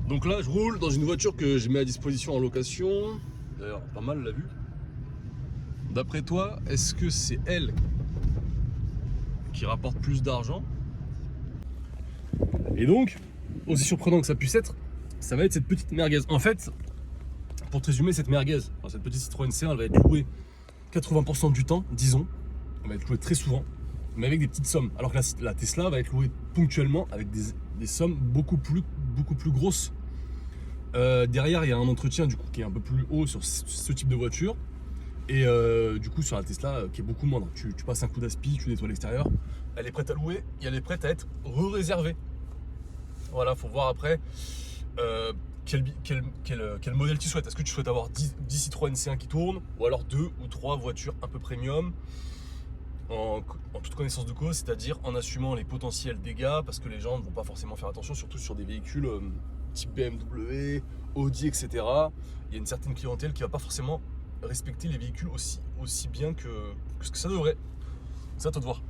Donc là, je roule dans une voiture que j'ai mis à disposition en location. D'ailleurs, pas mal la vue. D'après toi, est-ce que c'est elle qui rapporte plus d'argent? Et donc, aussi surprenant que ça puisse être, ça va être cette petite merguez. En fait, pour te résumer, cette merguez, enfin, cette petite Citroën C1, elle va être louée 80% du temps, disons. Elle va être louée très souvent, mais avec des petites sommes. Alors que la Tesla va être louée ponctuellement avec des sommes beaucoup plus grosses. Derrière, il y a un entretien du coup qui est un peu plus haut sur ce type de voiture. Et du coup, sur la Tesla, qui est beaucoup moindre. Tu passes un coup d'aspi, tu nettoies l'extérieur. Elle est prête à louer et elle est prête à être réservée. Voilà, faut voir après quel modèle tu souhaites. Est-ce que tu souhaites avoir 10 Citroën C1 qui tournent, ou alors 2 ou 3 voitures un peu premium en toute connaissance de cause, c'est-à-dire en assumant les potentiels dégâts, parce que les gens ne vont pas forcément faire attention, surtout sur des véhicules type BMW, Audi, etc. Il y a une certaine clientèle qui ne va pas forcément respecter les véhicules aussi bien que ce que ça devrait. C'est à toi de voir.